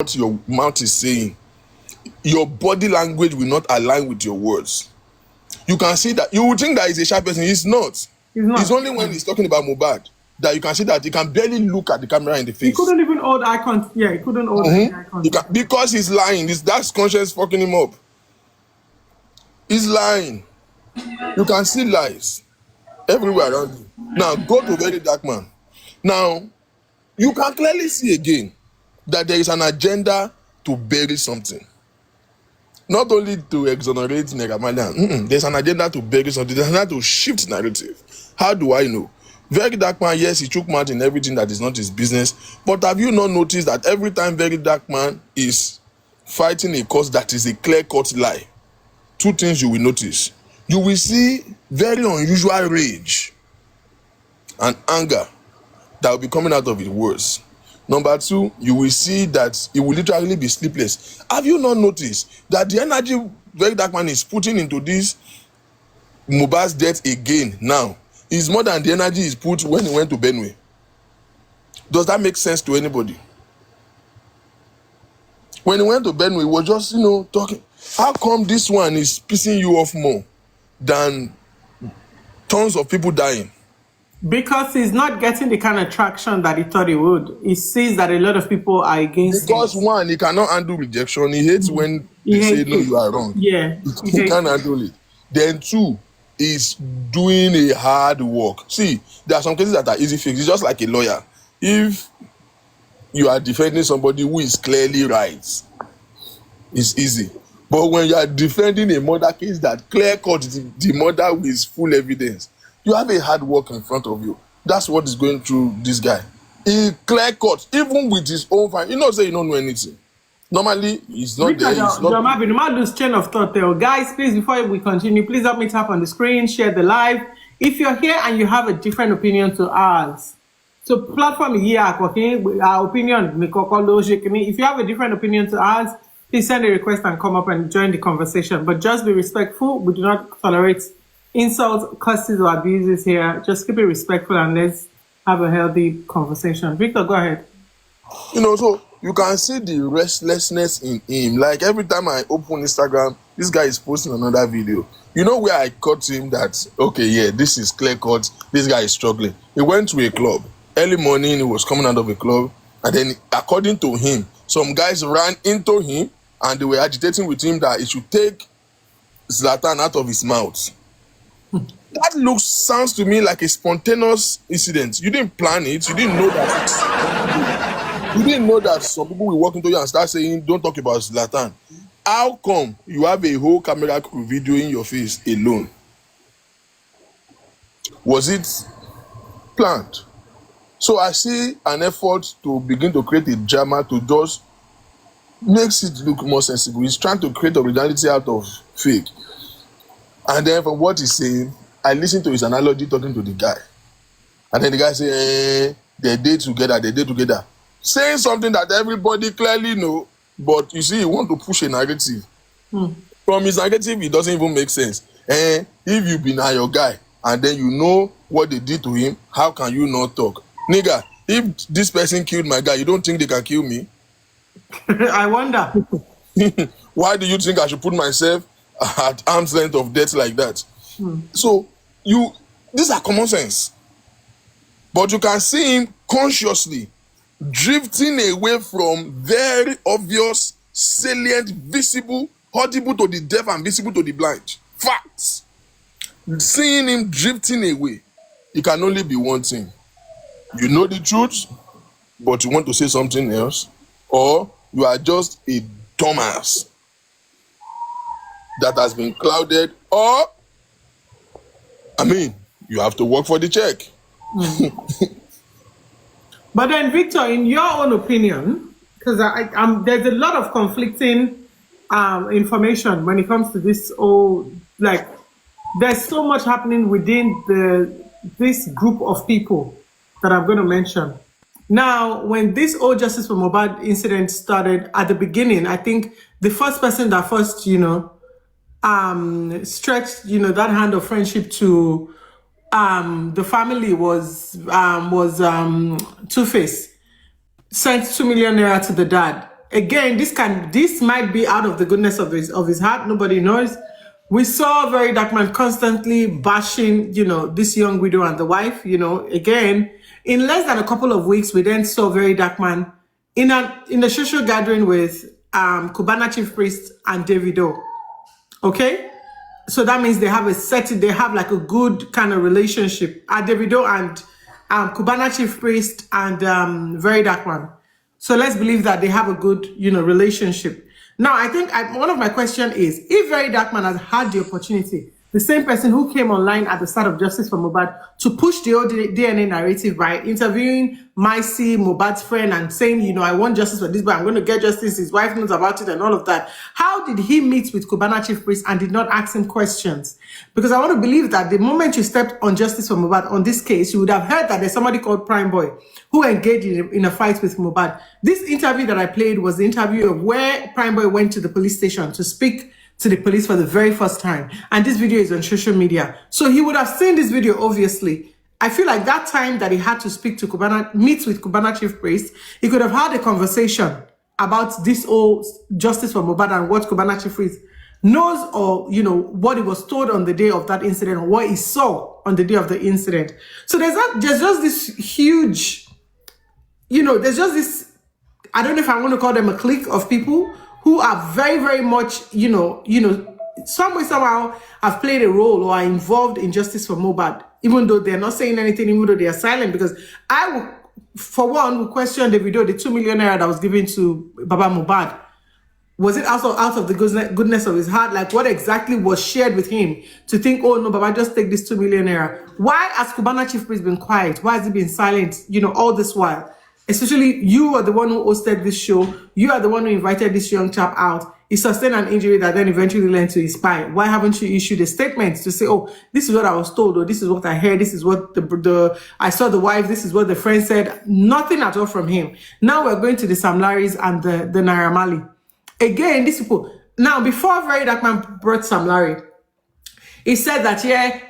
what your mouth is saying, your body language will not align with your words. You can see that. You would think that he's a shy person. He's not. It's only when he's talking about Mohbad that you can see that he can barely look at the camera in the face. He couldn't even hold eye contact. Yeah, he couldn't hold eye contact. Because he's lying. That's conscience fucking him up. He's lying. You can see lies everywhere around you. Now, go to Very Dark Man. Now, you can clearly see again that there is an agenda to bury something. Not only to exonerate Negamalian, there's an agenda to bury something. There's an agenda to shift narrative. How do I know? Very Dark Man, yes, he took part in everything that is not his business. But have you not noticed that every time Very Dark Man is fighting a cause that is a clear-cut lie, two things you will notice. You will see very unusual rage and anger that will be coming out of his words. Number two, you will see that he will literally be sleepless. Have you not noticed that the energy Very Dark Man is putting into this Mohbad's death again now is more than the energy he's put when he went to Benue? Does that make sense to anybody? When he went to Benue, he was just, talking. How come this one is pissing you off more than tons of people dying? Because he's not getting the kind of traction that he thought he would. He sees that a lot of people are against him. Because one, he cannot handle rejection. He hates when they say, no, you are wrong. Yeah. He can't handle it. Then two, he's doing a hard work. See, there are some cases that are easy fix. It's just like a lawyer. If you are defending somebody who is clearly right, it's easy. But when you are defending a murder case that clear-cut the murder with full evidence, you have a hard work in front of you. That's what is going through this guy. He clear-cut, even with his own fine. You say you don't know anything. Normally, he's not there. He's not. Do not lose chain of thought there. Guys, please, before we continue, please help me tap on the screen, share the live. If you're here and you have a different opinion to ours, so platform here, our opinion, if you have a different opinion to ours, please send a request and come up and join the conversation. But just be respectful. We do not tolerate insults, curses, or abuses here. Just keep it respectful and let's have a healthy conversation. Victor, go ahead. So you can see the restlessness in him. Like every time I open Instagram, this guy is posting another video. You know where I caught him that, okay, yeah, this is clear cut. This guy is struggling. He went to a club. Early morning, he was coming out of a club. And then, according to him, some guys ran into him and they were agitating with him that he should take Zlatan out of his mouth. That sounds to me like a spontaneous incident. You didn't plan it. You didn't know that. You didn't know that some people will walk into you and start saying, don't talk about Zlatan. How come you have a whole camera crew videoing your face alone? Was it planned? So I see an effort to begin to create a drama to just makes it look more sensible. He's trying to create originality out of fake. And then from what he's saying, I listened to his analogy talking to the guy. And then the guy say, they did together. Saying something that everybody clearly know, but you see, he want to push a narrative. From his narrative, it doesn't even make sense. If you be now your guy, and then you know what they did to him, how can you not talk? Nigga, if this person killed my guy, you don't think they can kill me? I wonder. Why do you think I should put myself at arm's length of death like that? So, these are common sense. But you can see him consciously drifting away from very obvious, salient, visible, audible to the deaf and visible to the blind. Facts. Seeing him drifting away, it can only be one thing. You know the truth, but you want to say something else, or you are just a dumbass that has been clouded, or, you have to work for the check. But then, Victor, in your own opinion, because there's a lot of conflicting information when it comes to this there's so much happening within this group of people that I'm going to mention. Now, when this old Justice for Mohbad incident started at the beginning, I think the first person that first, stretched, that hand of friendship to the family was Two-Face. Sent 2 million naira to the dad. again, this might be out of the goodness of his heart. Nobody knows. We saw Very Dark Man constantly bashing, this young widow and the wife. Again, in less than a couple of weeks, we then saw Very Dark Man in a social gathering with Cubana Chief Priest and Davido. Okay, so that means they have like a good kind of relationship. Davido and Cubana Chief Priest and Very Dark Man. So let's believe that they have a good, relationship. Now, I think one of my question is, if Very Dark Man has had the opportunity, the same person who came online at the start of Justice for Mohbad to push the old DNA narrative by interviewing Maisi, Mohbad's friend, and saying, I want justice for this boy, I'm going to get justice, his wife knows about it and all of that. How did he meet with Cubana Chief Priest and did not ask him questions? Because I want to believe that the moment you stepped on Justice for Mohbad on this case, you would have heard that there's somebody called Prime Boy who engaged in a fight with Mohbad. This interview that I played was the interview of where Prime Boy went to the police station to speak to the police for the very first time. And this video is on social media. So he would have seen this video, obviously. I feel like that time that he had to meet with Cubana Chief Priest, he could have had a conversation about this whole Justice for Mohbad and what Cubana Chief Priest knows, or, what he was told on the day of that incident, or what he saw on the day of the incident. So there's just this huge, there's just this, I don't know if I'm going to call them a clique of people who are very, very much, some way, somehow have played a role or are involved in Justice for Mohbad, even though they're not saying anything, even though they are silent. Because I will, for one, will question the video, the 2 million naira that was given to Baba Mohbad. Was it also out of the goodness of his heart? Like, what exactly was shared with him to think, oh no, Baba, just take this 2 million naira? Why has Cubana Chief Priest been quiet? Why has he been silent, all this while? Especially you are the one who hosted this show. You are the one who invited this young chap out. He sustained an injury that then eventually led to his spine. Why haven't you issued a statement to say, oh, this is what I was told, or this is what I heard, this is what I saw the wife, this is what the friend said. Nothing at all from him. Now we're going to the Sam Larrys and the Naira Marley. Again, these people. Now, before Very Dark Man brought Sam Larry, he said that,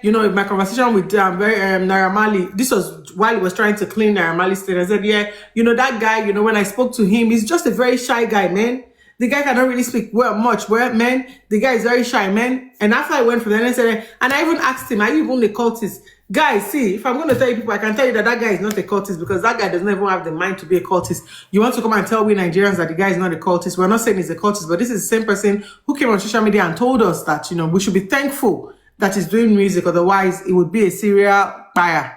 in my conversation with Naira Marley, this was while he was trying to clean Naira Marley's state. I said, that guy, when I spoke to him, he's just a very shy guy, man. The guy cannot really speak much, man. The guy is very shy, man. And after I went from there, I said, and I even asked him, are you even a cultist? Guys, see, if I'm going to tell you people, I can tell you that guy is not a cultist, because that guy doesn't even have the mind to be a cultist. You want to come and tell we Nigerians that the guy is not a cultist? We're not saying he's a cultist, but this is the same person who came on social media and told us that, we should be thankful that he's doing music, otherwise it would be a serial buyer.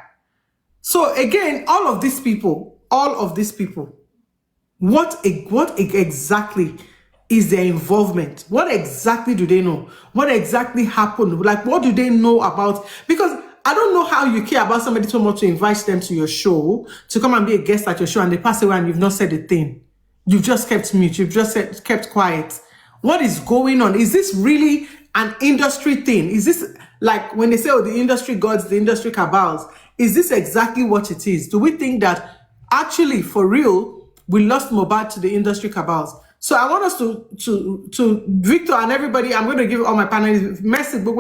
So again, all of these people, what exactly is their involvement? What exactly do they know? What exactly happened? Like, what do they know about? Because I don't know how you care about somebody so much to invite them to your show, to come and be a guest at your show, and they pass away and you've not said a thing. You've just kept mute. You've just kept quiet. What is going on? Is this really an industry thing? Is this like when they say, oh, the industry gods, the industry cabals? Is this exactly what it is? Do we think that actually, for real, we lost Mohbad to the industry cabals? So I want us to Victor and everybody, I'm going to give all my panelists message, but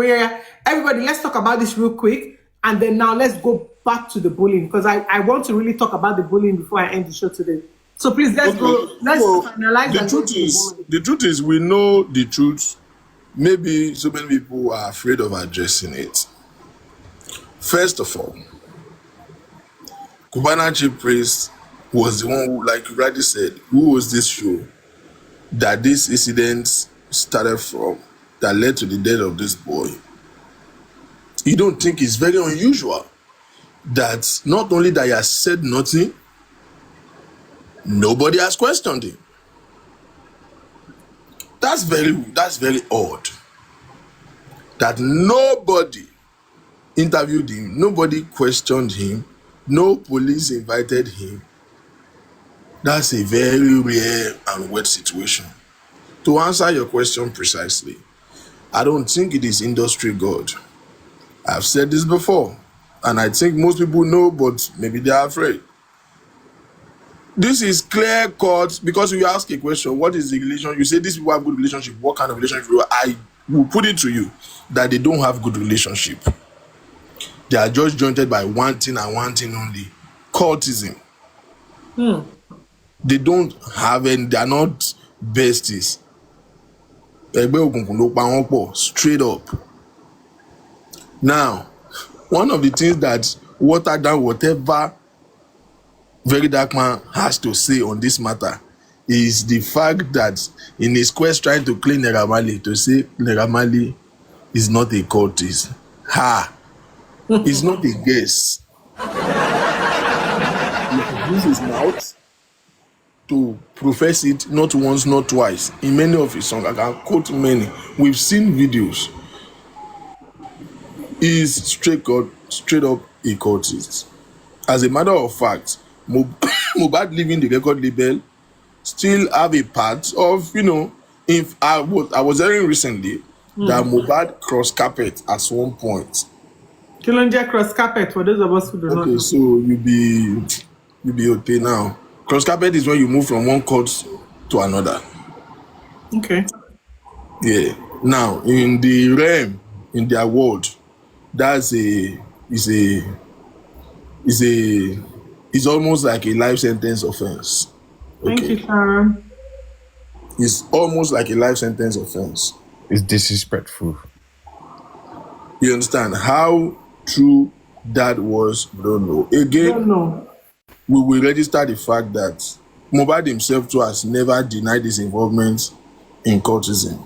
everybody, let's talk about this real quick. And then now let's go back to the bullying, because I want to really talk about the bullying before I end the show today. So please, let's finalize. The truth is, we know the truth. Maybe so many people are afraid of addressing it. First of all, Cubana Chief Priest was the one who, like you rightly said, who was this show that this incident started from, that led to the death of this boy. You don't think it's very unusual that not only that he has said nothing, nobody has questioned him. That's very odd. That nobody interviewed him, nobody questioned him, no police invited him. That's a very rare and weird situation. To answer your question precisely, I don't think it is industry god. I've said this before, and I think most people know, but maybe they are afraid. This is clear cut, because you ask a question, what is the relation? You say these people have good relationship. What kind of relationship? I will put it to you that they don't have good relationship. They are just jointed by one thing and one thing only: cultism. They don't have any, they are not besties. Ẹgbẹ́ òkùnkùn ló pa wọ́n pọ̀ straight up. Now, one of the things that water down whatever Very Dark Man has to say on this matter is the fact that in his quest trying to clean Naira Marley, to say Naira Marley is not a cultist. It's not a guess. He used his mouth to profess it not once, not twice. In many of his songs, I can quote many. We've seen videos. He's straight up a cultist. As a matter of fact, Mohbad leaving the record label still have a part of, if I was hearing recently that Mohbad cross carpet at one point. Kilonja cross carpet for those of us who do not know. Okay, so you be okay now. Cross carpet is when you move from one court to another. Okay. Yeah. Now in the realm, in their world, it's almost like a life sentence offense. Thank you, Sharon. It's almost like a life sentence offense. It's disrespectful. You understand? How true that was, we don't know. Again, Don't know. we will register the fact that Mohbad himself too has never denied his involvement in cultism.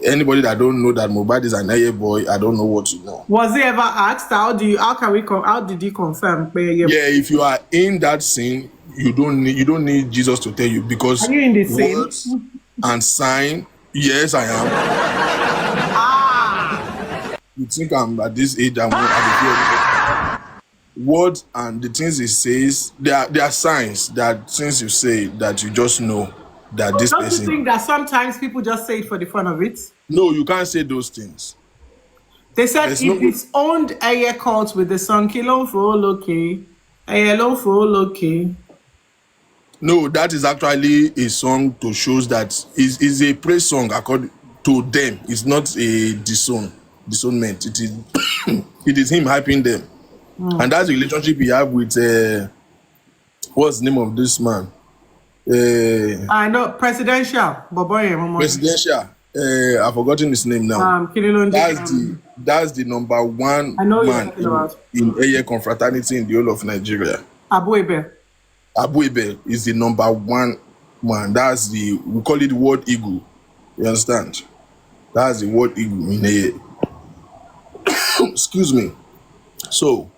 Anybody that don't know that Mohbad is an Aye boy, I don't know what you know. Was he ever asked? How did he confirm? Yeah, if you are in that scene, you don't need Jesus to tell you, because Are you in the scene? words and sign. Yes, I am. You think I'm at this age? Words and the things he says, there are signs that things you say that you just know that this Don't you person. think that sometimes people just say it for the fun of it? No, you can't say those things. They said There's he no- disowned Aye cult with the song Kilo for okay. Aye lo for okay. No, that is actually a song to shows that is a praise song according to them. It's not a disownment. It is it is him hyping them. And that's the relationship he have with what's the name of this man? I know presidential, but boy, Presidential. I've forgotten his name now. That's the number one I know you're man talking about. in Aye confraternity in the whole of Nigeria. Abu Ebe. Abu Ebe is the number one man. That's we call it World Eagle. You understand? That's the World Eagle in Aye. Excuse me. So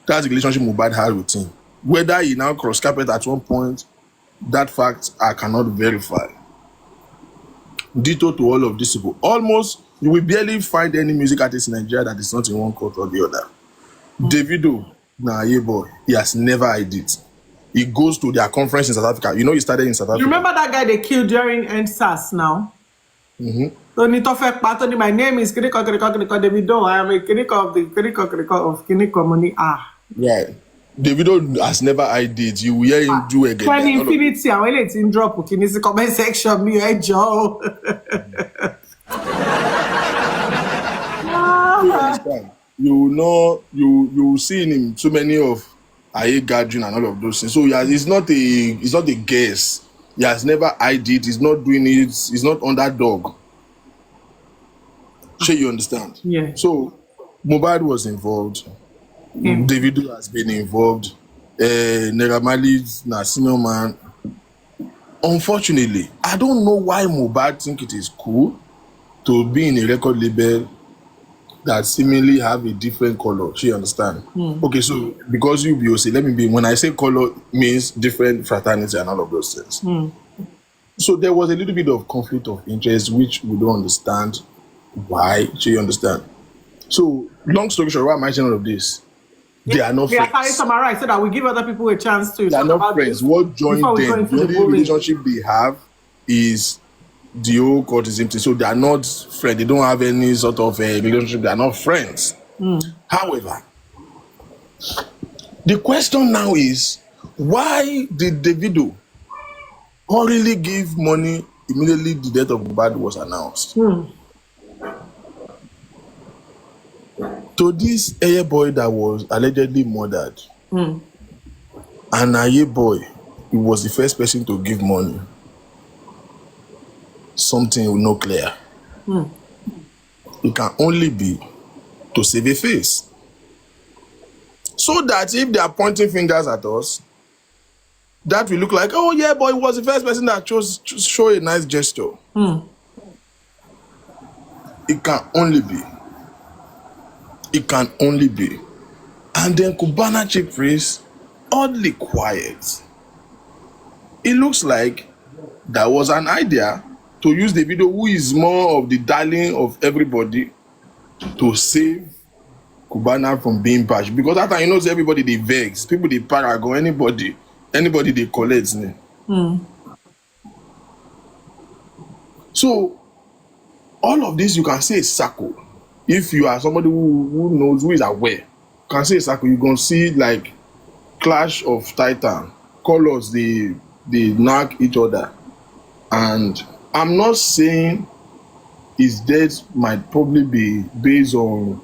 that's the relationship Mohbad had with him. Whether he now cross carpet at one point, that fact I cannot verify. Ditto to all of these people. Almost, you will barely find any music artist in Nigeria that is not in one court or the other. Davido, Aye boy, he has never hid it. He goes to their conference in South Africa. You know, he started in South You Africa. remember that guy they killed during NSAS now? Tony Tofek Patoni, my name is Kiriko Davido. I am a Kiriko of the Kiriko of Kiniko Money. Right. Davido has never hid it. You will hear him do again. When Infinity, I will let him drop. Okay, in the comment section, me, Joe. You understand? You know, you see him so many of Aye gathering and all of those things. So it's not a guess. He has never hid it. He's not doing it. He's not underdog. Sure, you understand? Yeah. So Mohbad was involved. Davido has been involved. Naira Marley's na senior man. Unfortunately, I don't know why Mohbad think it is cool to be in a record label that seemingly have a different color. She understand? Okay, so because you BOC, let me be. When I say color, means different fraternity and all of those things. So there was a little bit of conflict of interest, which we don't understand why. She understand? So long story short, why am I saying all of this? They are not We are trying to friends. summarize so that we give other people a chance to They are talk not about friends. this What joined before we go them? into The the only bullying. relationship they have is the whole cultism thing. So they are not friends. They don't have any sort of relationship. They are not friends. However, the question now is, why did Davido hurriedly give money immediately the death of Mohbad was announced? To this Aye boy that was allegedly murdered, and Aye boy, he was the first person to give money. something no clear. It can only be to save a face. So that if they are pointing fingers at us, that will look like, oh yeah, but it was the first person that chose show a nice gesture. It can only be. It can only be. And then Cubana chief priest, oddly quiet. It looks like that was an idea to use the video who is more of the darling of everybody to save Cubana from being bashed. Because that time, everybody they vex, people they paragon, anybody they collect. So all of this you can say is circle. If you are somebody who knows, who is aware, you can say circle. You're gonna see like clash of titan, colors they knock each other. And I'm not saying his death might probably be based on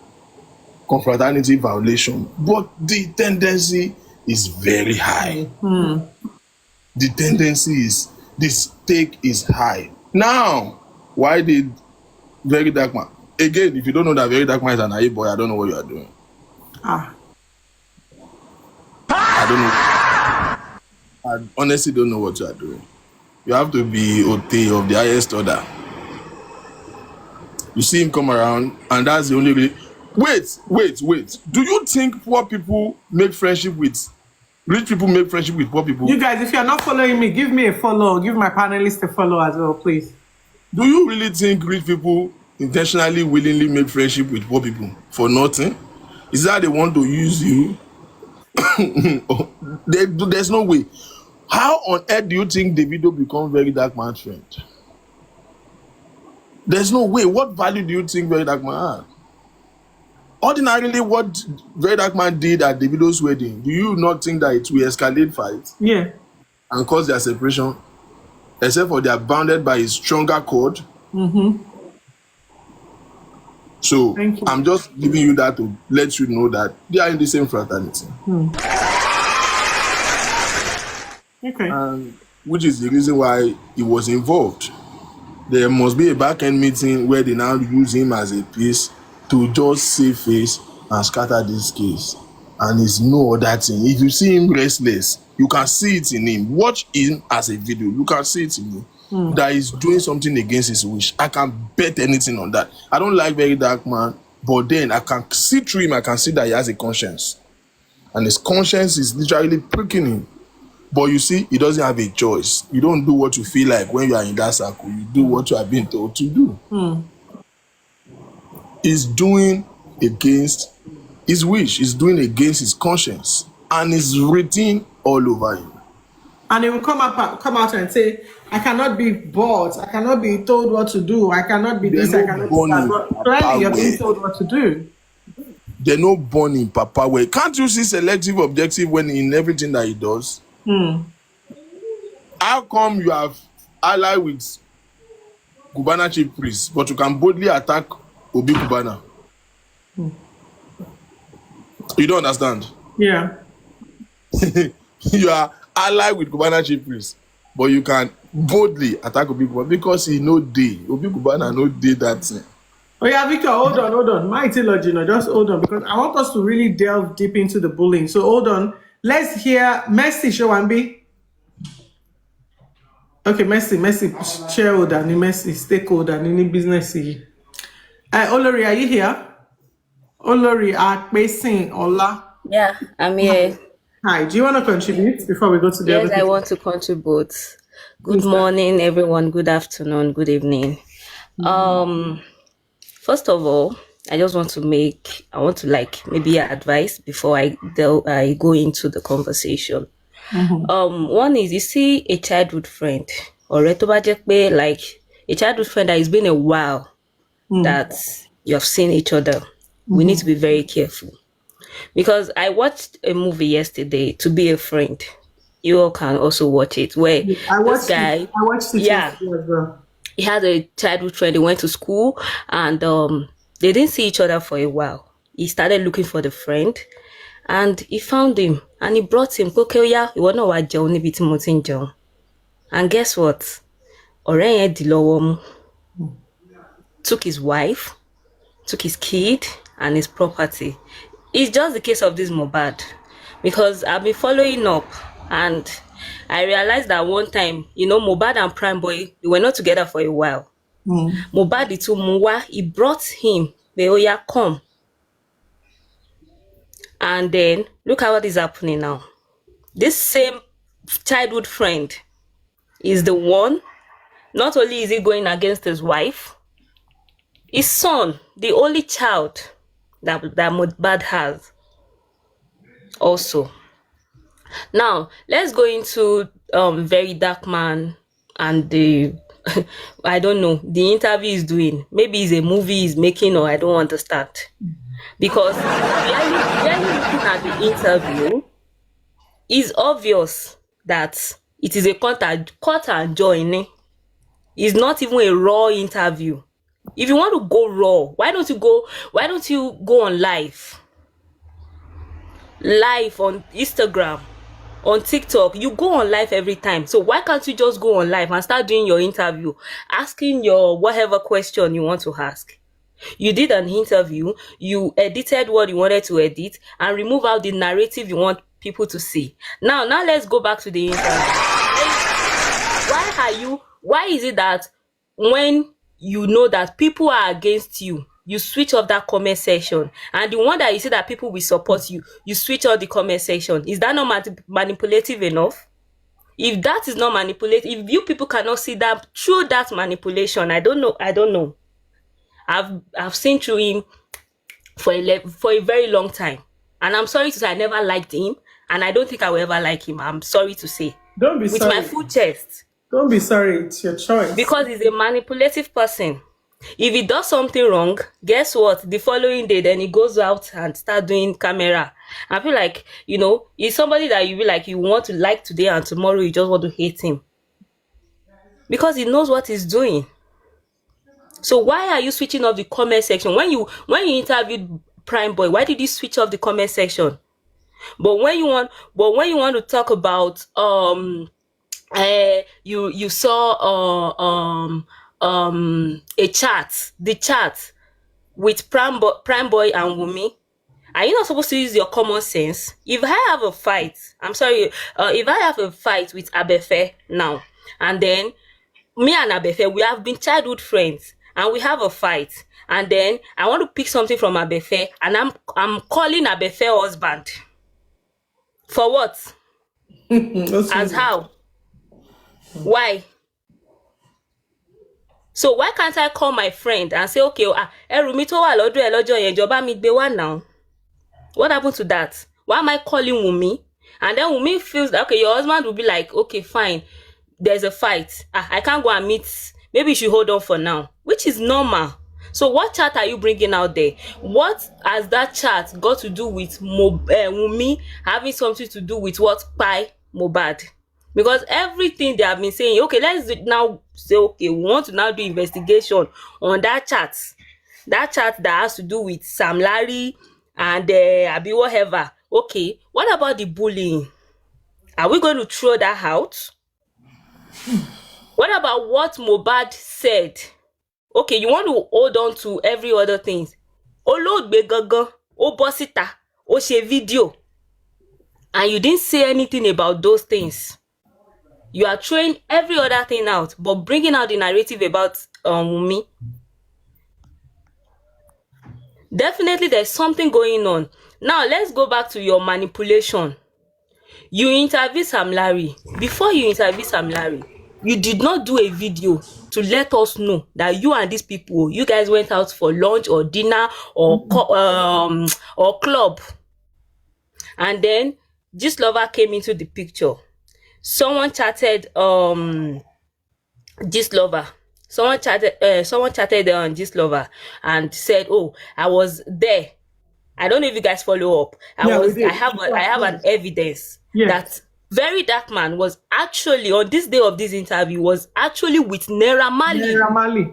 confraternity violation, but the tendency is very high. The tendency is, the stake is high. Now, why did Very Dark Man? Again, if you don't know that Very Dark Man is an naive boy, I don't know what you are doing. I don't know. I honestly don't know what you are doing. You have to be Ote of the highest order. You see him come around, and that's the only Wait. Do you think poor people make friendship with rich people? Make friendship with poor people? You guys, if you're not following me, give me a follow. Give my panelists a follow as well, please. Do you really think rich people intentionally, willingly make friendship with poor people for nothing? Is that they want to use you? There's no way. How on earth do you think Davido become Very Dark Man's friend? There's no way. What value do you think Very Dark Man had? Ordinarily, what Very Dark Man did at Davido's wedding, do you not think that it will escalate fights? Yeah. And cause their separation? Except for they are bounded by a stronger cord. So I'm just giving you that to let you know that they are in the same fraternity. Okay. And which is the reason why he was involved. There must be a back-end meeting where they now use him as a piece to just save face and scatter this case. And it's no other thing. If you see him restless, you can see it in him. Watch him as a video. You can see it in him. That he's doing something against his wish. I can bet anything on that. I don't like Very Dark Man, but then I can see through him. I can see that he has a conscience. And his conscience is literally pricking him. But you see, he doesn't have a choice. You don't do what you feel like when you are in that circle. You do what you are being told to do. He's doing against his wish. He's doing against his conscience. And it's written all over him. And he will come out and say, I cannot be bought. I cannot be told what to do. I cannot be this. I cannot be that. But clearly, you're being told what to do. They're not born in Papa way. Can't you see selective objective when in everything that he does? How come you have allied with Cubana chief priest, but you can boldly attack Obi Cubana? You don't understand? Yeah. You are allied with Cubana chief priest, but you can boldly attack Obi Cubana because he no day. Obi Cubana no day that thing. Oh yeah, Victor, hold on. Mighty Lord, just hold on, because I want us to really delve deep into the bullying. So hold on. Let's hear Mercy Showambi. Okay, Mercy, shareholder, ni Mercy, stakeholder, ni business. Olori, are you here? Olori, Akpesin, Ola. Yeah, I'm here. Hi, do you want to contribute before we go to the Yes, other I want to contribute. Good morning, everyone. Good afternoon. Good evening. First of all, I want to maybe advice before I go into the conversation. One is, you see a childhood friend or like a childhood friend that has been a while that you have seen each other. We need to be very careful, because I watched a movie yesterday, To Be a Friend. You all can also watch it, where I watched it as well. He had a childhood friend. They went to school and they didn't see each other for a while. He started looking for the friend and he found him and he brought him. And guess what? ọ̀rẹ́ yẹn dì lọ́wọ́ mú, took his wife, took his kid and his property. It's just the case of this Mohbad, because I've been following up and I realized that one time, Mohbad and Prime Boy, they were not together for a while. Mohbad to Muwa, he brought him, Beoya, come. And then look at what is happening now. This same childhood friend is the one, not only is he going against his wife, his son, the only child that Mohbad has also. Now, let's go into Very Dark Man and the, I don't know, the interview he's doing. Maybe it's a movie he's making, or I don't understand. Because when looking at the interview, it's obvious that it is a cut and join. It's not even a raw interview. If you want to go raw, why don't you go on live on Instagram, on TikTok? You go on live every time. So why can't you just go on live and start doing your interview, asking your whatever question you want to ask? You did an interview, you edited what you wanted to edit, and remove out the narrative you want people to see. Now let's go back to the interview. Why is it that when you know that people are against you, you switch off that comment section, and the one that you see that people will support you, you switch off the comment section? Is that not manipulative enough? If that is not manipulative, if you people cannot see that through that manipulation, I don't know. I've seen through him for a very long time, and I'm sorry to say I never liked him, and I don't think I will ever like him. I'm sorry to say. Don't be with sorry. My full chest. Don't be sorry. It's your choice. Because he's a manipulative person. If he does something wrong, guess what? The following day, then he goes out and start doing camera. I feel like, he's somebody that you be like, you want to like today, and tomorrow you just want to hate him, because he knows what he's doing. So why are you switching off the comment section? When you interviewed Prime Boy, why did you switch off the comment section? But when you want to talk about you saw a chat, the chat with Prime Boy and Wumi, are you not supposed to use your common sense? If I have a fight, if I have a fight with Abefe now, and then me and Abefe, we have been childhood friends, and we have a fight, and then I want to pick something from Abefe, and I'm calling Abefe husband. For what? As how? Why? So why can't I call my friend and say, okay, ẹrù mi tó wà lọ́dọ̀ ẹ lọ́jọ́ yẹn, jọ̀ọ́ bá mi gbé wá now? What happened to that? Why am I calling Wumi? And then Wumi feels that, okay, your husband will be like, okay, fine, there's a fight. I can't go and meet. Maybe you should hold on for now, which is normal. So what chat are you bringing out there? What has that chat got to do with Wumi having something to do with what by Mohbad? Because everything they have been saying, okay, let's now say, okay, we want to now do investigation on that chat. That chat that has to do with Sam Larry and Abi whatever. Okay, what about the bullying? Are we going to throw that out? What about what Mohbad said? Okay, you want to hold on to every other thing. Olóògbé gangan, ó bọ́ síta, ó ṣe video, and you didn't say anything about those things. You are throwing every other thing out, but bringing out the narrative about Wunmi. Definitely there's something going on. Now let's go back to your manipulation. You interviewed Sam Larry. Before you interviewed Sam Larry, you did not do a video to let us know that you and these people, you guys went out for lunch or dinner or club. And then this lover came into the picture. Someone chatted this lover. Someone chatted on this lover and said, "Oh, I was there." I don't know if you guys follow up. I have an evidence that Very Dark Man was actually on this day of this interview was actually with Naira Marley.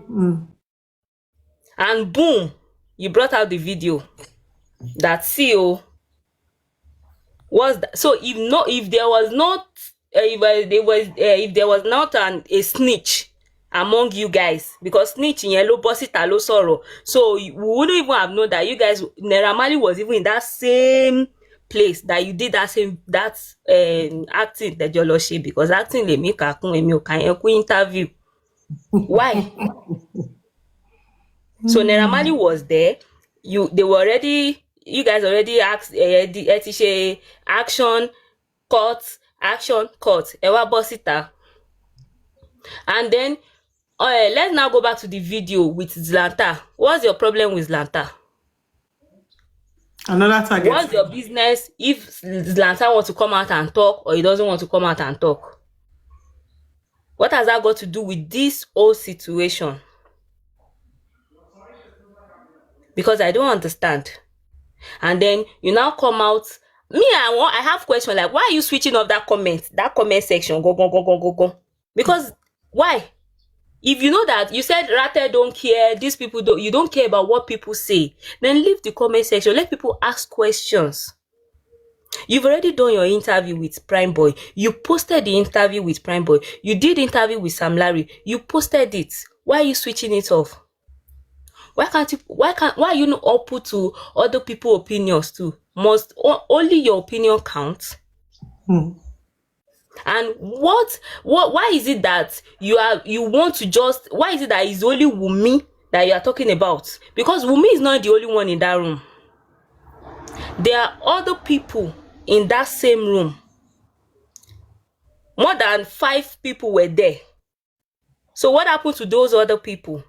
And boom, you brought out the video that CEO was that. So if there was not a snitch among you guys, because snitch yẹn ló bọ́ síta ló sọ̀rọ̀, so we wouldn't even have known that you guys, Naira Marley was even in that same place that you did that acting tẹjọ lọ ṣe, because acting lèmi kà kún, èmi ò kà yẹn kún interview. Why? So Naira Marley was there. You guys already asked ẹ ti ṣe action cut ẹ wá bọ́ síta. And then let's now go back to the video with Zlanta. What's your problem with Zlanta? Another target. What's your business if Zlanta wants to come out and talk or he doesn't want to come out and talk? What has that got to do with this whole situation? Because I don't understand. And then you now come out. I have questions like, why are you switching off that comment section? Go. Because why? If you know that you said Rate don't care, these people you don't care about what people say, then leave the comment section. Let people ask questions. You've already done your interview with Prime Boy. You posted the interview with Prime Boy. You did interview with Sam Larry. You posted it. Why are you switching it off? Why are you not open to other people's opinions too? Must only your opinion count? And why is it that why is it that it's only Wunmi that you are talking about? Because Wunmi is not the only one in that room. There are other people in that same room. More than 5 people were there. So what happened to those other people?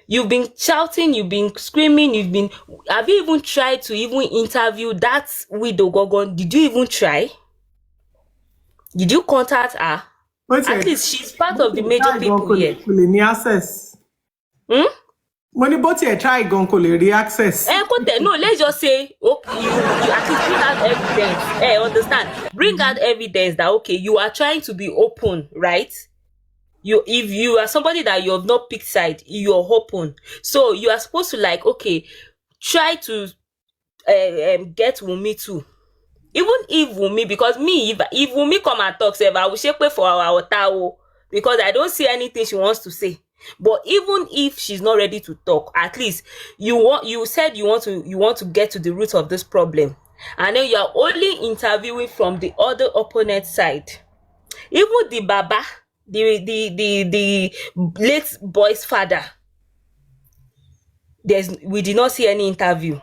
You've been shouting, you've been screaming, have you even tried to even interview that widow Gogon? Did you even try? Did you contact her? At least she's part of the major people here. Money bought you try gon access. No, let's just say, okay, you at least bring out evidence. Understand? Bring out evidence that, okay, you are trying to be open, right? If you are somebody that you have not picked side, you're open. So you are supposed to like, okay, try to get Wunmi too. Even if Wunmi, because if Wunmi come and talk, say, I will shake for our towel, because I don't see anything she wants to say. But even if she's not ready to talk, at least you said you want to get to the root of this problem, and then you are only interviewing from the other opponent side. Even the Baba, the late boy's father, we did not see any interview.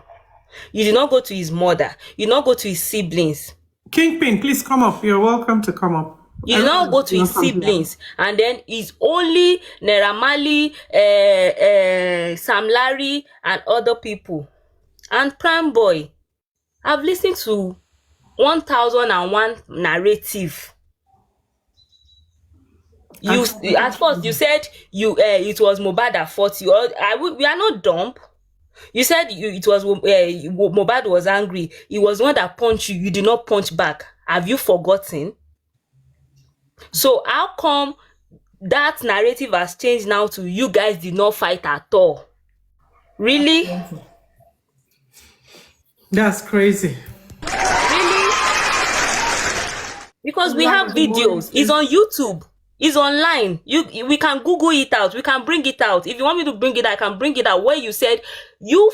You did not go to his mother. You did not go to his siblings. Kingpin, please come up. You're welcome to come up. You did not go to his siblings. And then it's only Naira Marley, Sam Larry, and other people. And Prime Boy, I've listened to 1001 narrative. At first you said it was Mohbad that fought you. We are not dumb. You said it was Mohbad was angry. He was the one that punched you. You did not punch back. Have you forgotten? So how come that narrative has changed now to you guys did not fight at all? Really? That's crazy. Really? Because we have videos. It's on YouTube. It's online. We can Google it out. We can bring it out. If you want me to bring it out, I can bring it out. Where you said you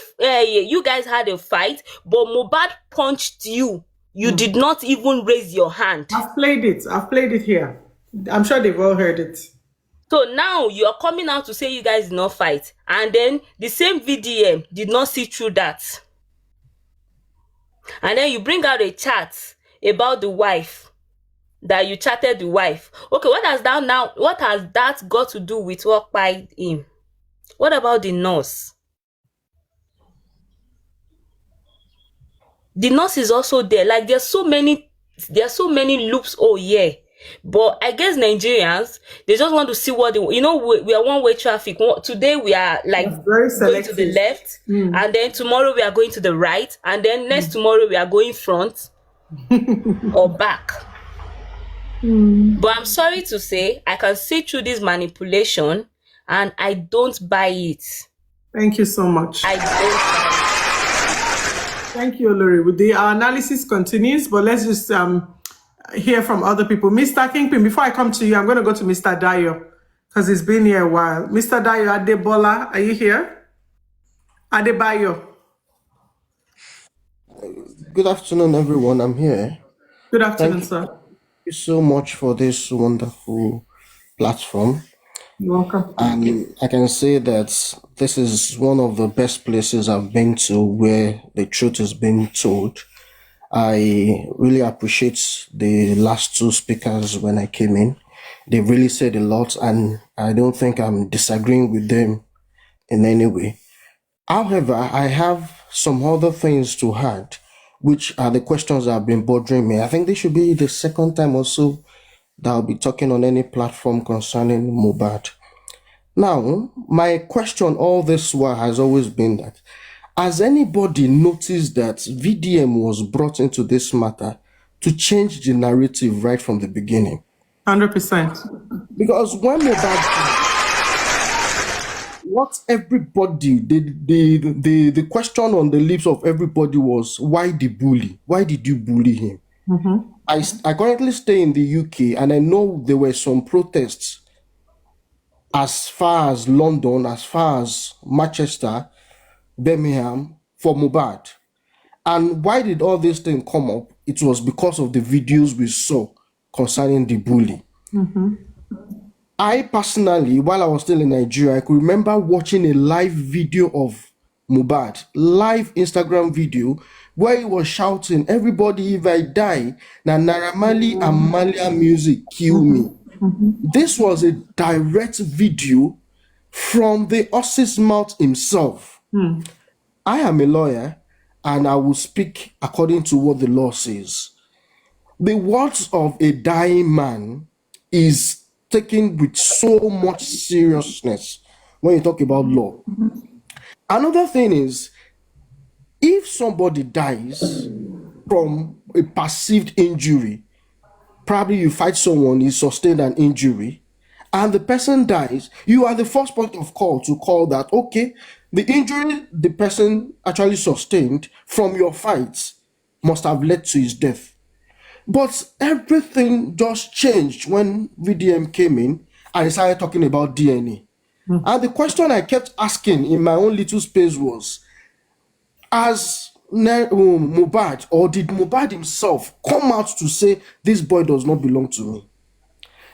guys had a fight, but Mohbad punched you. You did not even raise your hand. I've played it here. I'm sure they've all heard it. So now you are coming out to say you guys did not fight, and then the same VDM did not see through that. And then you bring out a chat about the wife, that you chatted the wife. Okay, what has that got to do with what by him? What about the nurse? The nurse is also there. Like there's so many loops. Oh yeah. But I guess Nigerians, they just want to see what we are one-way traffic. Today we are like going to the left, and then tomorrow we are going to the right, and then next tomorrow we are going front or back. But I'm sorry to say, I can see through this manipulation, and I don't buy it. Thank you so much. I don't buy it. Thank you, Olori. Our analysis continues, but let's just hear from other people. Mr. Kingpin, before I come to you, I'm going to go to Mr. Dayo because he's been here a while. Mr. Dayo Adebola, are you here? Adebayo. Good afternoon, everyone. I'm here. Good afternoon, Thank sir. you so much for this wonderful platform. You're welcome. And I can say that this is one of the best places I've been to where the truth is being told. I really appreciate the last two speakers when I came in. They really said a lot, and I don't think I'm disagreeing with them in any way. However, I have some other things to add, which are the questions that have been bothering me. I think this should be the second time or so that I'll be talking on any platform concerning Mohbad. Now, my question all this while has always been that, has anybody noticed that VDM was brought into this matter to change the narrative right from the beginning? 100%. Because when Mohbad, what everybody, the question on the lips of everybody was, why the bully? Why did you bully him? I currently stay in the UK, and I know there were some protests as far as London, as far as Manchester, Birmingham, for Mohbad. And why did all this thing come up? It was because of the videos we saw concerning the bully. I personally, while I was still in Nigeria, I could remember watching a live video of Mohbad, live Instagram video, where he was shouting, "Everybody, if I die, na Naira Marley and Malia music kill me." This was a direct video from the horse's mouth himself. I am a lawyer, and I will speak according to what the law says. The words of a dying man is taken with so much seriousness when you talk about law. Another thing is, if somebody dies from a perceived injury, probably you fight someone, you sustained an injury, and the person dies, you are the first point of call to call that, okay, the injury the person actually sustained from your fight must have led to his death. But everything just changed when VDM came in and started talking about DNA. And the question I kept asking in my own little space was, as Mohbad, or did Mohbad himself come out to say, this boy does not belong to me?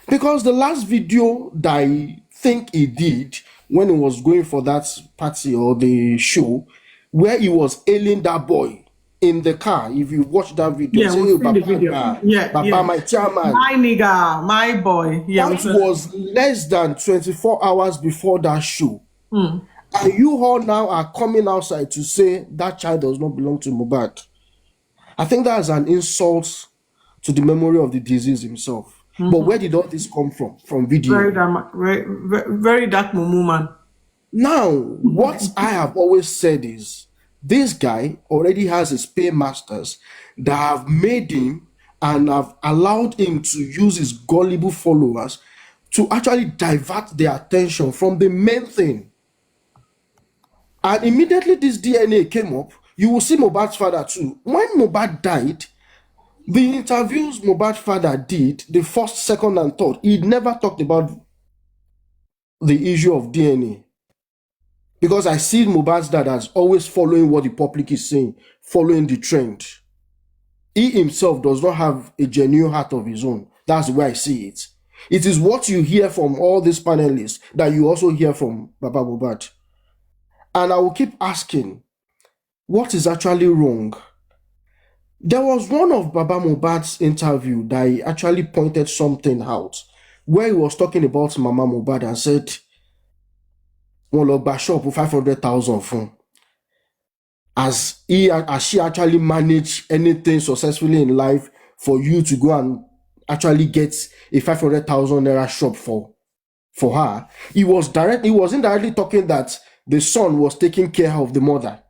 Because the last video that I think he did when he was going for that party or the show, where he was hailing that boy in the car, if you watch that video, Yeah, say, we've "Hey, seen the Baba, video. Baba, my chairman." My nigga, my boy. Yeah, That was less than 24 hours before that show. And you all now are coming outside to say that child does not belong to Mohbad. I think that's an insult to the memory of the disease himself. But where did all this come from? From video. very dark mumu man. Now, what I have always said is, this guy already has his paymasters that have made him and have allowed him to use his gullible followers to actually divert their attention from the main thing. And immediately this DNA came up, you will see Mohbad's father too. When Mohbad died, the interviews Mohbad's father did, the first, second, and third, he never talked about the issue of DNA. Because I see Mohbad's dad as always following what the public is saying, following the trend. He himself does not have a genuine heart of his own. That's the way I see it. It is what you hear from all these panelists that you also hear from Baba Mohbad. And I will keep asking, what is actually wrong? There was one of Baba Mohbad's interview that he actually pointed something out, where he was talking about Mama Mohbad and said, "Wọ́n lọ gba shop 500,000 fún." As she actually managed anything successfully in life for you to go and actually get a 500,000 naira shop for her. He was indirectly talking that the son was taking care of the mother.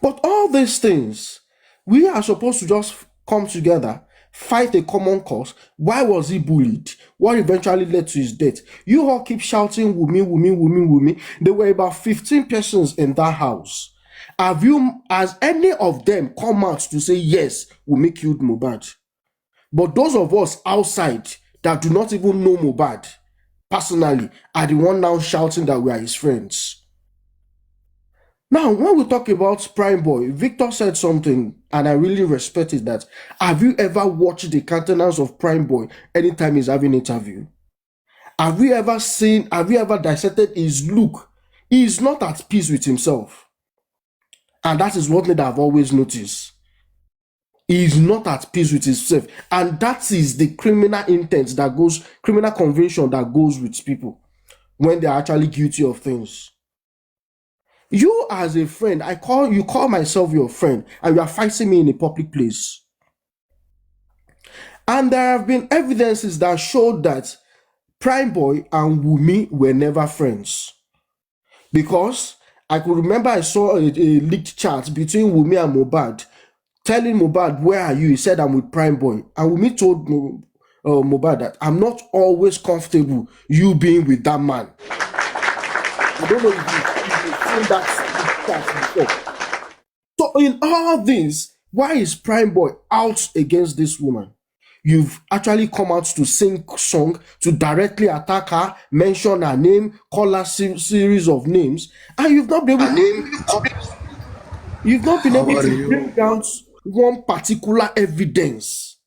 But all these things, we are supposed to just come together, fight a common cause. Why was he bullied? What eventually led to his death? You all keep shouting, "Wumi, Wumi, Wumi, Wumi." There were about 15 persons in that house. Has any of them come out to say, yes, Wumi killed Mohbad? But those of us outside that do not even know Mohbad personally are the one now shouting that we are his friends. Now, when we talk about Prime Boy, Victor said something, and I really respect it, that have you ever watched the countenance of Prime Boy anytime he's having an interview? Have you ever dissected his look? He is not at peace with himself. And that is one thing that I've always noticed. He is not at peace with himself. And that is the criminal intent that goes, criminal conviction that goes with people when they're actually guilty of things. You as a friend, you call myself your friend, and you are fighting me in a public place. And there have been evidences that showed that Prime Boy and Wumi were never friends. Because I could remember I saw a leaked chat between Wumi and Mohbad, telling Mohbad, where are you? He said, I'm with Prime Boy. And Wumi told Mohbad that I'm not always comfortable you being with that man. I don't know if you've seen that before. So in all this, why is Prime Boy out against this woman? You've actually come out to sing song, to directly attack her, mention her name, call her series of names, and you've not been able to bring down one particular evidence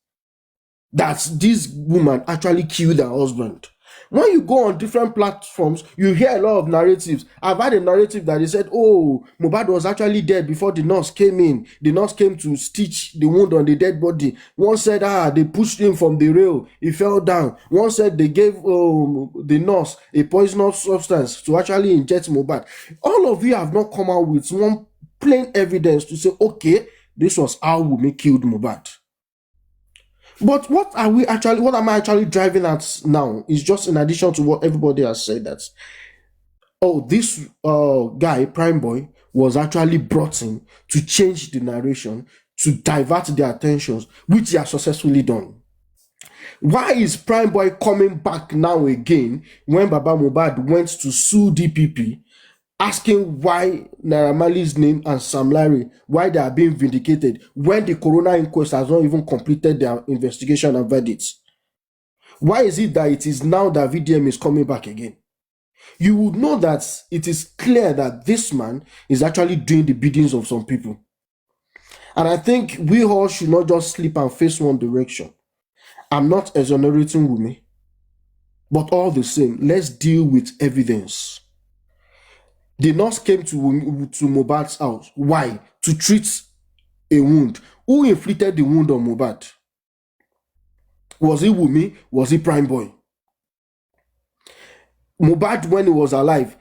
that this woman actually killed her husband. When you go on different platforms, you hear a lot of narratives. I've had a narrative that they said, oh, Mohbad was actually dead before the nurse came in. The nurse came to stitch the wound on the dead body. One said, they pushed him from the rail. He fell down. One said they gave the nurse a poisonous substance to actually inject Mohbad. All of you have not come out with one plain evidence to say, okay, this was how Wunmi killed Mohbad. But what am I actually driving at now is just in addition to what everybody has said, that, oh, this guy, Prime Boy, was actually brought in to change the narration, to divert their attentions, which he has successfully done. Why is Prime Boy coming back now again when Baba Mohbad went to sue DPP, asking why Naira Marley's name and Sam Larry, why they are being vindicated when the coroner inquest has not even completed their investigation and verdicts? Why is it that it is now that VDM is coming back again? You would know that it is clear that this man is actually doing the biddings of some people. And I think we all should not just sleep and face one direction. I'm not exonerating Wunmi, but all the same, let's deal with evidence. The nurse came to Mohbad's house. Why? To treat a wound. Who inflicted the wound on Mohbad? Was it Wunmi? Was it Prime Boy? Mohbad, when he was alive,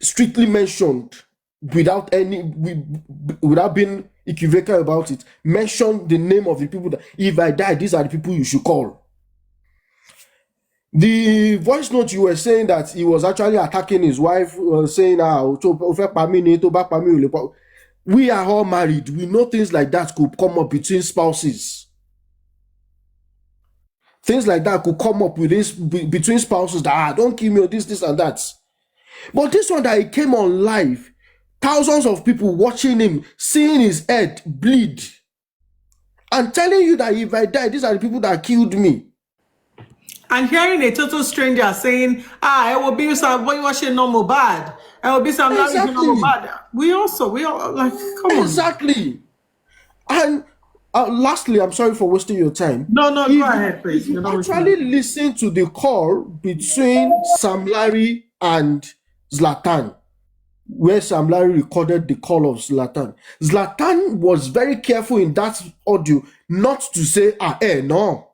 strictly mentioned, without being equivocal about it, mentioned the name of the people that, if I die, these are the people you should call. The voice note, you were saying that he was actually attacking his wife, saying, we are all married. We know things like that could come up between spouses. Things like that could come up between spouses that, don't kill me, or this and that. But this one that he came on live, thousands of people watching him, seeing his head bleed, and telling you that if I die, these are the people that killed me. And hearing a total stranger saying, I will be some boy watching no Mohbad. I will be some Exactly. Mohbad. We all like, come on. Exactly. And lastly, I'm sorry for wasting your time. No, go ahead, please. If you actually listen to the call between Sam Larry and Zlatan, where Sam Larry recorded the call of Zlatan, Zlatan was very careful in that audio not to say, no.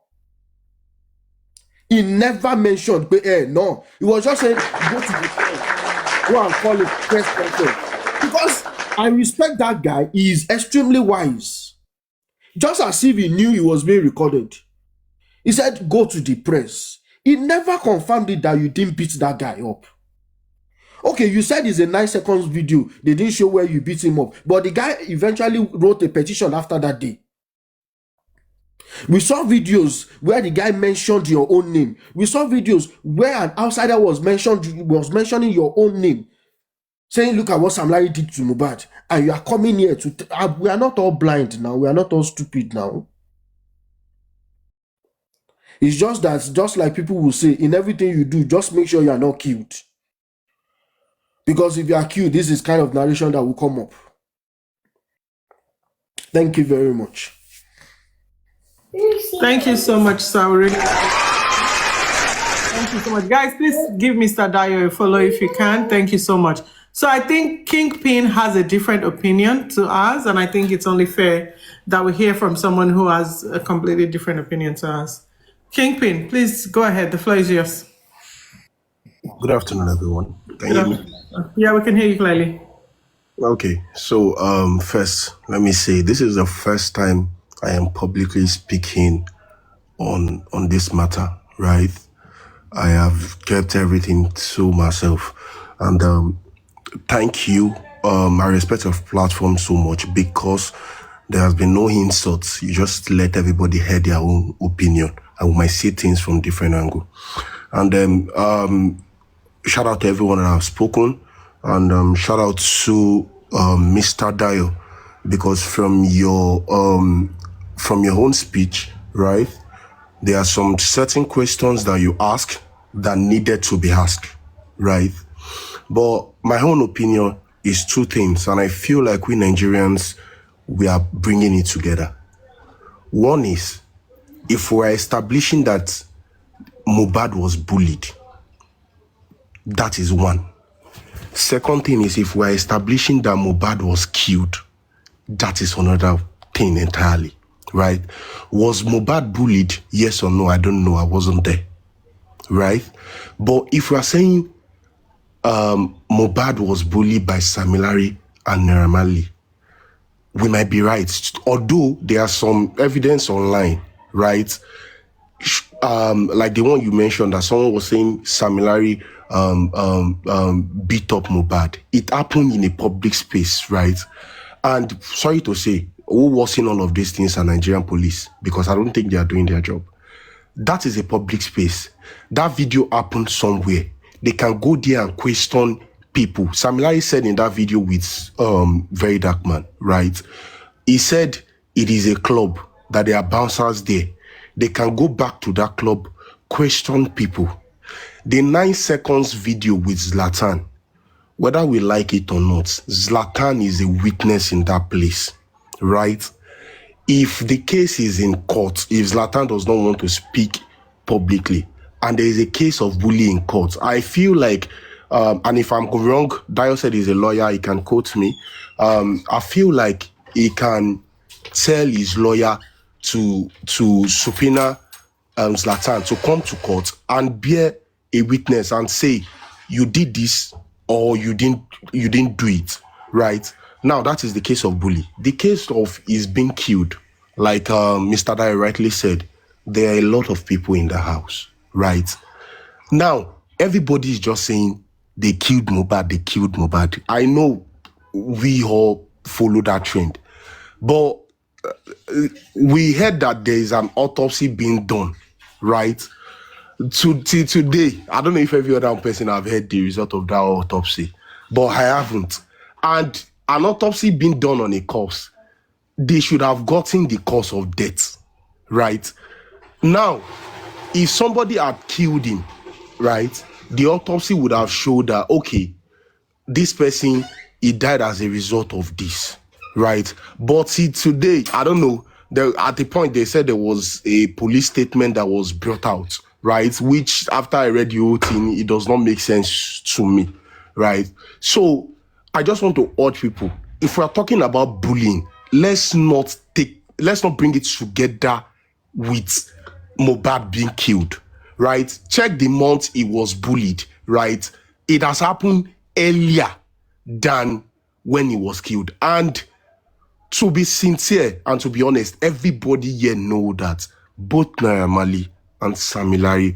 He never mentioned, no. He was just saying, go to the phone, go and call it press conference. Because I respect that guy. He is extremely wise. Just as if he knew he was being recorded. He said, go to the press. He never confirmed it that you didn't beat that guy up. Okay, you said it's a 9 seconds video. They didn't show where you beat him up. But the guy eventually wrote a petition after that day. We saw videos where the guy mentioned your own name. We saw videos where an outsider was mentioning your own name, saying, look at what Sam Larry did to Mohbad. And you are coming here to... we are not all blind now. We are not all stupid now. It's just that, just like people will say, in everything you do, just make sure you are not killed. Because if you are killed, this is kind of narration that will come up. Thank you very much. Thank you so much, sir. Thank you so much. Guys, please give Mr. Dio a follow if you can. Thank you so much. So I think Kingpin has a different opinion to us, and I think it's only fair that we hear from someone who has a completely different opinion to us. Kingpin, please go ahead. The floor is yours. Good afternoon, everyone. Can you hear me? Yeah, we can hear you clearly. Okay, so first, let me say this is the first time I am publicly speaking on this matter, right? I have kept everything to myself, and thank you. I respect your platform so much because there has been no insults. You just let everybody hear their own opinion, and we might see things from different angle. And then shout out to everyone that I've spoken, and shout out to Mr. Dio, because from your own speech, right, there are some certain questions that you ask that needed to be asked, right? But my own opinion is two things, and I feel like we Nigerians, we are bringing it together. One is, if we're establishing that Mohbad was bullied, that is one. Second thing is, if we're establishing that Mohbad was killed, that is another thing entirely, right? Was Mohbad bullied? Yes or no? I don't know. I wasn't there, right? But if we are saying Mohbad was bullied by Samilari and Naira Marley, we might be right. Although there are some evidence online, right? Like the one you mentioned, that someone was saying Samilari beat up Mohbad. It happened in a public space, right? And sorry to say, who was in all of these things are Nigerian police, because I don't think they are doing their job. That is a public space. That video happened somewhere. They can go there and question people. Samilari said in that video with Very Dark Man, right? He said it is a club, that there are bouncers there. They can go back to that club, question people. The 9 seconds video with Zlatan, whether we like it or not, Zlatan is a witness in that place, right? If the case is in court, if Zlatan does not want to speak publicly, and there is a case of bullying in court, I feel like, and if I'm wrong, Dio said he's a lawyer, he can quote me. I feel like he can tell his lawyer to subpoena Zlatan to come to court and bear a witness and say, you did this or you didn't do it, right? Now, that is the case of bully. The case of is being killed, like Mr. Dai rightly said, there are a lot of people in the house, right? Now, everybody is just saying they killed Mohbad, they killed Mohbad. I know we all follow that trend, but we heard that there is an autopsy being done, right? Till today, I don't know if every other person have heard the result of that autopsy, but I haven't. And an autopsy being done on a corpse, they should have gotten the cause of death, right? Now, if somebody had killed him, right, the autopsy would have showed that, okay, this person, he died as a result of this, right? But see, today, I don't know, at the point they said there was a police statement that was brought out, right? Which, after I read the whole thing, it does not make sense to me, right? So, I just want to urge people, if we are talking about bullying, let's not bring it together with Mohbad being killed, right? Check the month he was bullied, right? It has happened earlier than when he was killed. And to be sincere and to be honest, everybody here know that both Naira Marley and Samilari,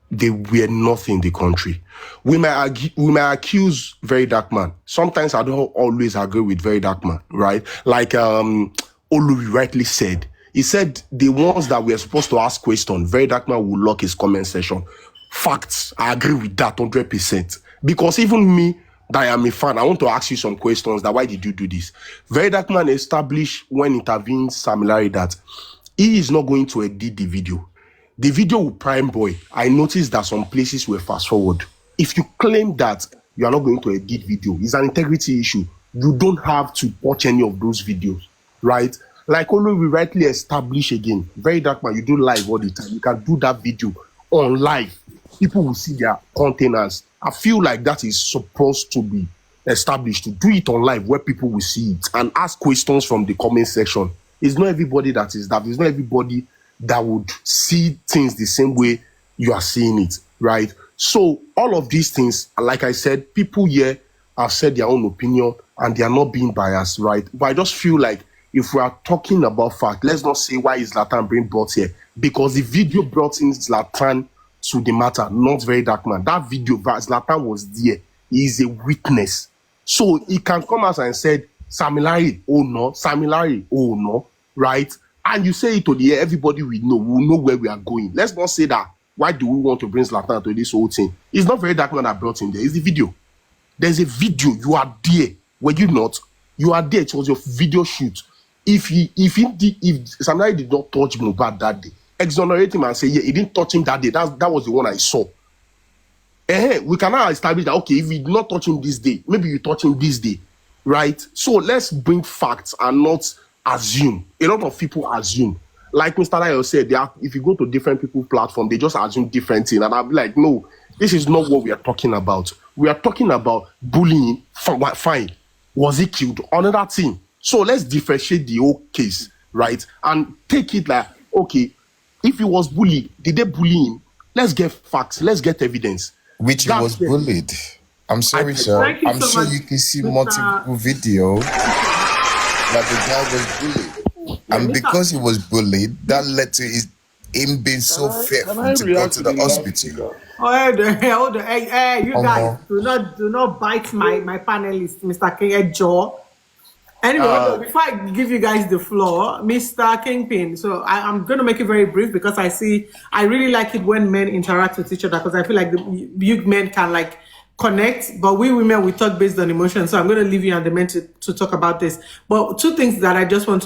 they were nothing in the country. We might accuse Very Dark Man. Sometimes I don't always agree with Very Dark Man, right? Like Oluri rightly said. He said the ones that we are supposed to ask questions, Very Dark Man will lock his comment section. Facts, I agree with that 100%. Because even me, that I am a fan, I want to ask you some questions. That why did you do this? Very Dark Man established when intervening Samilari that he is not going to edit the video. The video with Prime Boy, I noticed that some places were fast forward. If you claim that you are not going to edit video, it's an integrity issue. You don't have to watch any of those videos, right? Like only we rightly establish again, very dark man, you do live all the time. You can do that video on live. People will see their containers. I feel like that is supposed to be established, to do it on live where people will see it and ask questions from the comment section. It's not everybody that is that. It's not everybody that would see things the same way you are seeing it, right? So all of these things, like I said, people here have said their own opinion and they are not being biased, right? But I just feel like if we are talking about fact, let's not say why is Zlatan being brought here, because the video brought in Zlatan to the matter, not very dark man. That video, Zlatan was there. He is a witness. So he can come out and said, Samilari, oh no, Samilari, oh no, right? And you say it to the air, everybody will know where we are going. Let's not say that, why do we want to bring Zlatan to this whole thing? It's not very dark man that brought him there, it's the video. There's a video, you are there. Were you not? You are there, it was your video shoot. If Samilari did not touch Mohbad that day, exonerate him and say, yeah, he didn't touch him that day. That was the one I saw. We can now establish that, okay, if you did not touch him this day, maybe you touch him this day, right? So let's bring facts and not assume. A lot of people assume. Like Mr. Lyle said, if you go to different people's platform, they just assume different things. And I'll be like, no, this is not what we are talking about. We are talking about bullying. Fine. Was he killed? Another thing. So let's differentiate the whole case, right? And take it like, okay, if he was bullied, did they bully him? Let's get facts. Let's get evidence. Which he was bullied. I'm sorry, sir. I'm so sure much, you can see Mr. multiple videos that the guy was bullied. And because he was bullied, that led to him being so fearful to go to the hospital. Hold on. Hey, you guys, do not bite my panelist, Mr. King Jaw. Anyway, before I give you guys the floor, Mr. Kingpin, so I'm going to make it very brief because I really like it when men interact with each other because I feel like you men can like connect, but we women, we talk based on emotion. So I'm going to leave you and the men to talk about this. But one thing that I just want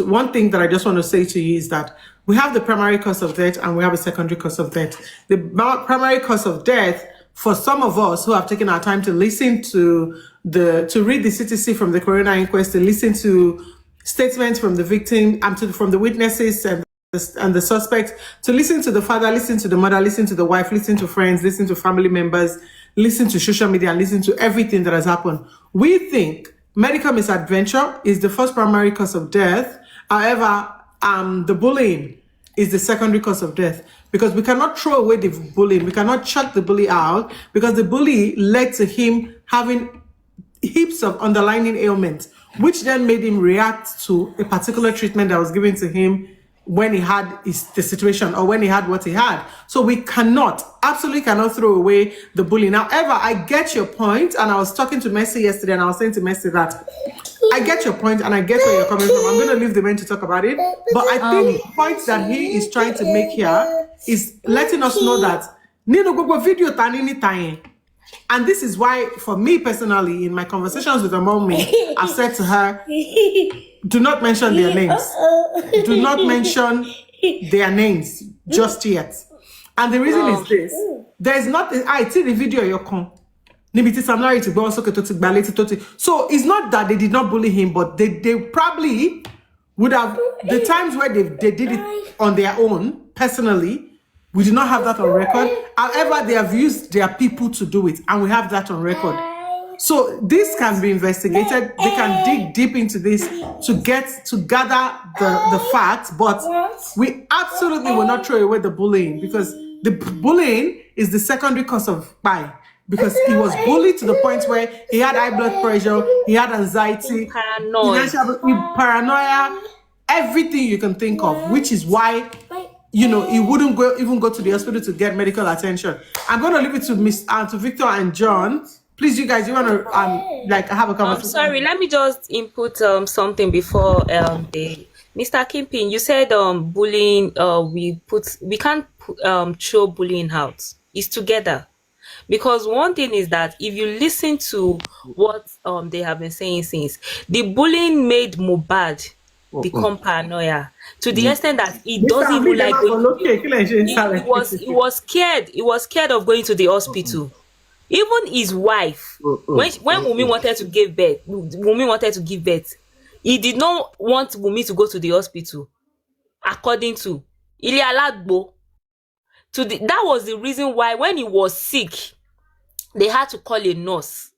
to say to you is that we have the primary cause of death and we have a secondary cause of death. The primary cause of death, for some of us who have taken our time to listen to read the CTC from the coroner inquest, to listen to statements from the victim and from the witnesses and the suspect, to listen to the father, listen to the mother, listen to the wife, listen to friends, listen to family members, listen to social media, and listen to everything that has happened. We think medical misadventure is the first primary cause of death. However, the bullying is the secondary cause of death because we cannot throw away the bullying. We cannot chuck the bully out because the bully led to him having heaps of underlying ailments, which then made him react to a particular treatment that was given to him when he had the situation or when he had what he had. So we absolutely cannot throw away the bullying. However, I get your point, and I was talking to Messi yesterday, and I was saying to Messi that I get your point, and I get where you're coming from. I'm going to leave the men to talk about it, but I think the point that he is trying to make here is letting us know that Nino Gogo video tanini time. And this is why, for me personally, in my conversations with mommy, I've said to her, do not mention their names. Do not mention their names just yet. And the reason is this. There's not, I see the video you're con. So it's not that they did not bully him, but they probably would have, the times where they did it on their own, personally, we do not have that on record. However, they have used their people to do it, and we have that on record. So this can be investigated. They can dig deep into this to gather the facts, but we absolutely will not throw away the bullying because the bullying is the secondary cause of buying. Because he was bullied to the point where he had high blood pressure, he had anxiety, paranoia, everything you can think of, which is why he wouldn't even go to the hospital to get medical attention. I'm going to leave it to Victor and John. Please, you guys, you want to have a conversation? Sorry, let me just input something before Mr. Kimpin. You said bullying. We can't throw bullying out. It's together. Because one thing is that if you listen to what they have been saying since, the bullying made Mohbad become paranoia to the extent that he doesn't Mr. even like Amidema going to Koloke, kí lẹ̀ ń ṣe he was scared. He was scared of going to the hospital. Even his wife, when Wunmi wanted to give birth, he did not want Wunmi to go to the hospital. According to Ile Alagbo, that was the reason why when he was sick, they had to call a nurse.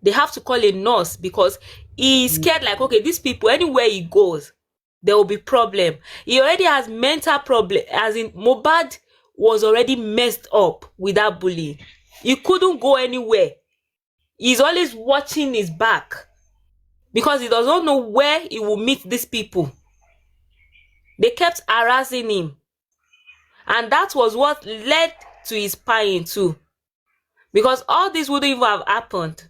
They have to call a nurse because he is scared, like, okay, these people, anywhere he goes, there will be problem. He already has mental problem, as in Mohbad was already messed up with that bullying. He couldn't go anywhere. He's always watching his back because he does not know where he will meet these people. They kept harassing him. And that was what led to his spying too. Because all this wouldn't even have happened.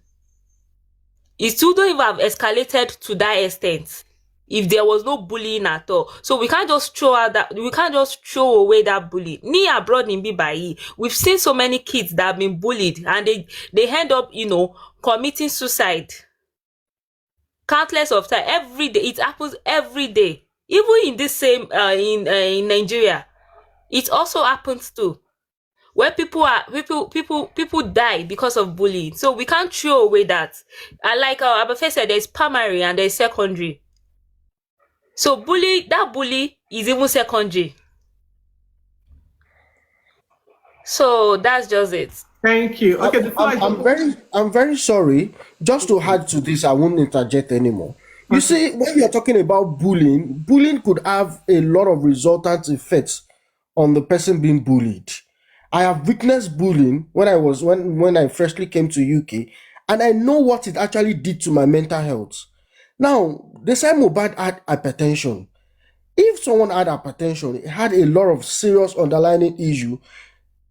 It wouldn't even have escalated to that extent if there was no bullying at all. So we can't just throw away that bullying. Me abroad in Bibai, we've seen so many kids that have been bullied and they end up, committing suicide. Countless of times, every day. It happens every day. Even in this same in Nigeria, it also happens too, where people die because of bullying. So we can't throw away that. And like Abafe said, there's primary and there's secondary. So that bully is even secondary. So that's just it. Thank you. Okay, I'm very sorry. Just to add to this, I won't interject anymore. You see, when you're talking about bullying could have a lot of resultant effects on the person being bullied. I have witnessed bullying when I freshly came to UK, and I know what it actually did to my mental health. Now, they say Mohbad had hypertension. If someone had hypertension, it had a lot of serious underlying issue.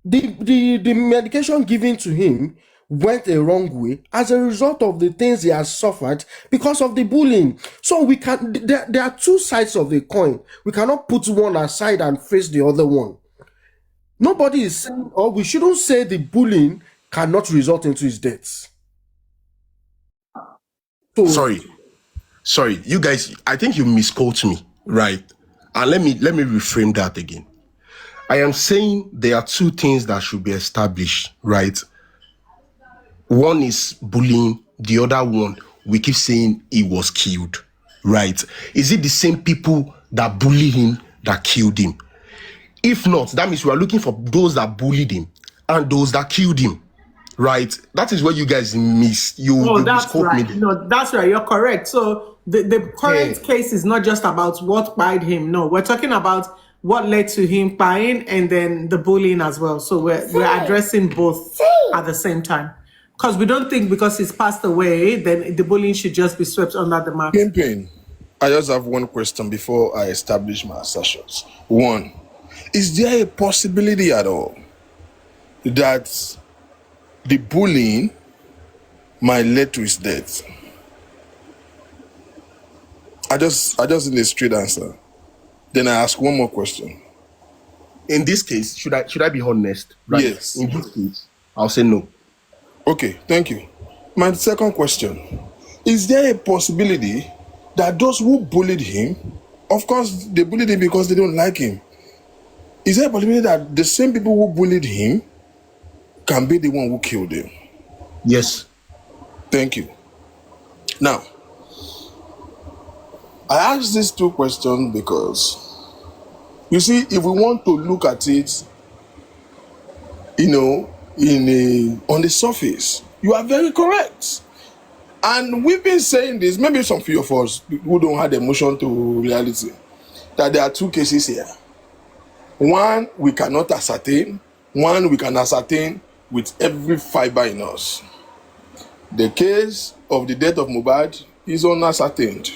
The medication given to him went a wrong way as a result of the things he has suffered because of the bullying. So there are two sides of the coin. We cannot put one aside and face the other one. Nobody is saying, or we shouldn't say the bullying cannot result into his death. So, sorry, you guys, I think you misquote me, right? And let me reframe that again. I am saying there are two things that should be established, right? One is bullying, the other one, we keep saying he was killed, right? Is it the same people that bullied him that killed him? If not, that means we are looking for those that bullied him and those that killed him, right? That is what you guys miss. That's right. No, that's right. You're correct. So the current case is not just about what buried him. No, we're talking about what led to him buying and then the bullying as well. So we're addressing both at the same time. Because we don't think because he's passed away, then the bullying should just be swept under the mat. Pimpin, I just have one question before I establish my assertions. One, is there a possibility at all that the bullying might lead to his death? I just need a straight answer. Then I ask one more question. In this case, should I be honest? Right? Yes. In this case, I'll say no. Okay, thank you. My second question, is there a possibility that those who bullied him, of course, they bullied him because they don't like him. Is there a possibility that the same people who bullied him can be the one who killed him? Yes. Thank you. Now, I asked these two questions because, you see, if we want to look at it, on the surface, you are very correct. And we've been saying this, maybe some few of us who don't have emotion to reality, that there are two cases here. One, we cannot ascertain. One, we can ascertain with every fiber in us. The case of the death of Mohbad is unascertained.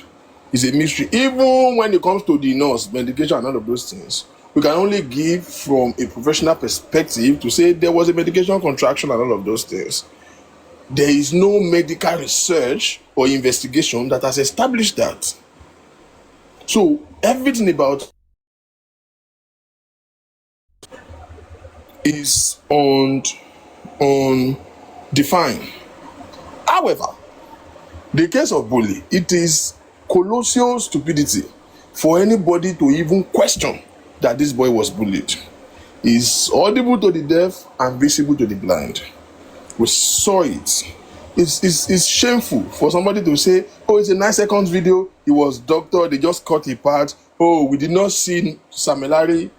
It's a mystery. Even when it comes to the nurse, medication and all of those things, we can only give from a professional perspective to say there was a medication contraction and all of those things. There is no medical research or investigation that has established that. So everything about is undefined. However, the case of bully, it is colossal stupidity for anybody to even question that this boy was bullied. It's audible to the deaf and visible to the blind. We saw it. It's shameful for somebody to say, oh, it's a 9 seconds video, he was doctor, they just cut a part. Oh, we did not see Sam Larry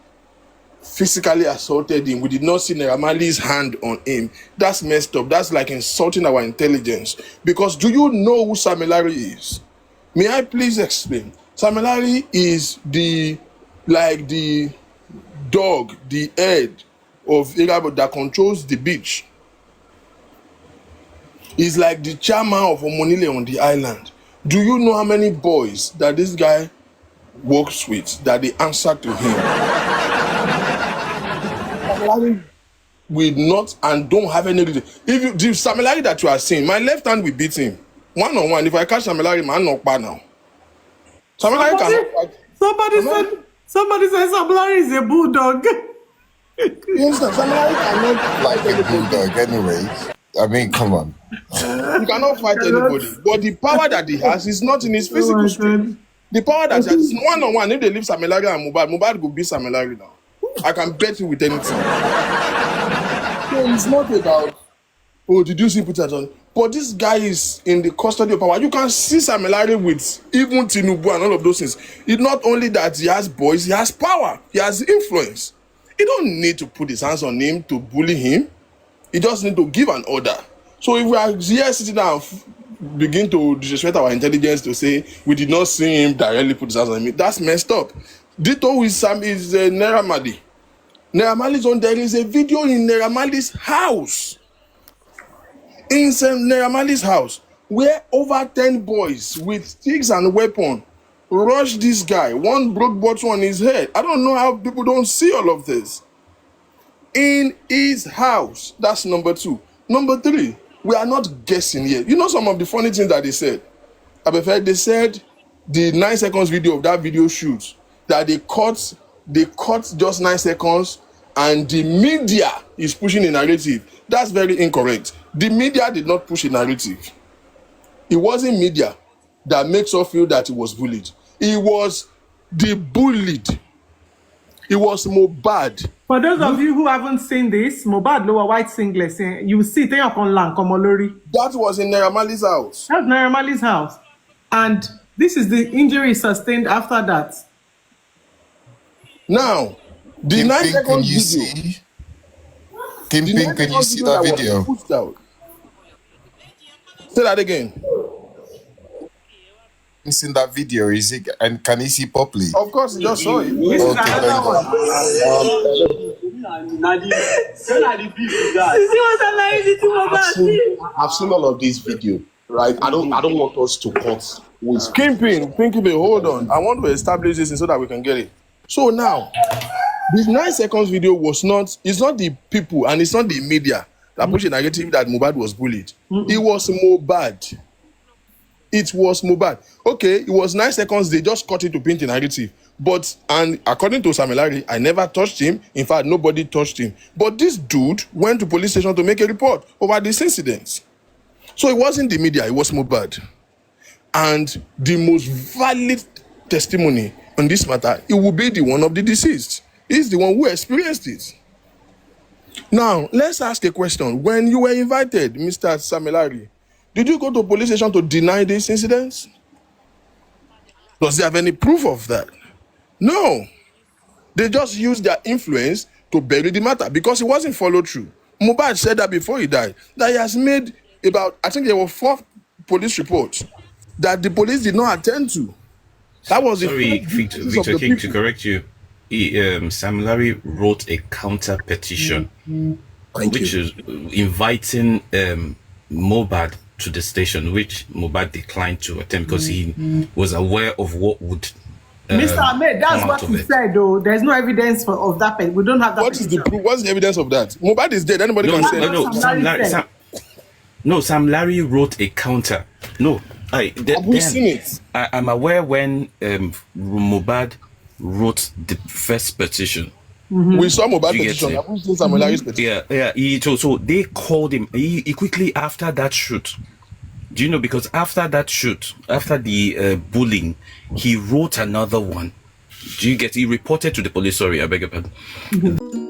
physically assaulted him. We did not see Naira Marley's hand on him. That's messed up. That's like insulting our intelligence. Because do you know who Sam Larry is? May I please explain? Sam Larry is the dog, the head of Irabo that controls the beach. He's like the chairman of Omonile on the island. Do you know how many boys that this guy works with, that they answer to him? Samilari will not and don't have any reason. If you the Samilari that you are seeing, my left hand will beat him. One on one. If I catch Samilari, man, knock back now. Samilari cannot fight. Somebody said Samilari is a bulldog. Yes, Samilari cannot Like a bulldog, anyway. I mean, come on. He cannot fight anybody. But the power that he has is not in his physical strength. The power that he has is one on one. If they leave Samilari and Mohbad will beat Samilari now. I can bet you with anything. So it's not about, oh, did you see put that on? But this guy is in the custody of power. You can see Samilari with even Tinubu and all of those things. It's not only that he has boys, he has power, he has influence. He don't need to put his hands on him to bully him. He just need to give an order. So if we are here sitting down and begin to disrespect our intelligence to say we did not see him directly put his hands on him, that's messed up. Ditto with Sam is Naira Marley. Naira Marley's on there is a video in Naira Marley's house. In Naira Marley's house, where over 10 boys with sticks and weapon rushed this guy. One broke bottle on his head. I don't know how people don't see all of this. In his house. That's number 2. Number 3, we are not guessing here. You know some of the funny things that they said? They said the 9 seconds video of that video shoot, that they cut just 9 seconds and the media is pushing a narrative. That's very incorrect. The media did not push a narrative. It wasn't media that makes us feel that he was bullied. It was the bullied. It was Mohbad. For those of you who haven't seen this, Mohbad lower white singlet, you see it on land, Komolori. That was in Naira Marley's house. That's Naira Marley's house. And this is the injury sustained after that. Now, the 9 seconds video. Kimping, can you see that video? Say that again. In that video, is it, and can you see properly? Of course, you just saw it. This is Okay, another one. I've seen all of these videos, right? I don't want us to cut with Kingpin, hold on. I want to establish this so that we can get it. So now, this 9 seconds video was not, it's not the people and it's not the media that pushed a narrative that Mohbad was bullied. It was Mohbad. It was Mohbad. Okay, it was 9 seconds, they just cut it to paint a narrative. But, and according to Samilari, I never touched him. In fact, nobody touched him. But this dude went to police station to make a report over this incident. So it wasn't the media, it was Mohbad. And the most valid testimony on this matter, it will be the one of the deceased. He's the one who experienced it. Now, let's ask a question. When you were invited, Mr. Samilari, did you go to police station to deny these incidents? Does he have any proof of that? No. They just used their influence to bury the matter because it wasn't followed through. Mohbad said that before he died, that he has made about, I think there were 4 police reports that the police did not attend to. That was Sorry, Victor King, to correct you. Sam Larry wrote a counter petition, which is inviting Mohbad to the station, which Mohbad declined to attend because he was aware of what would. Mr. Ahmed, that's what he said, though. There's no evidence of that. We don't have that. What is the proof? What's the evidence of that? Mohbad is dead. Anybody can say Sam Larry wrote a counter. Have we seen it? I'm aware when Mohbad wrote the first petition. We saw Mohbad petition. Have we seen Sam Larry's petition? So they called him. He quickly after that shoot, Do you know, because after that shoot, after the bullying, he wrote another one. Do you get? He reported to the police. Sorry, I beg your pardon.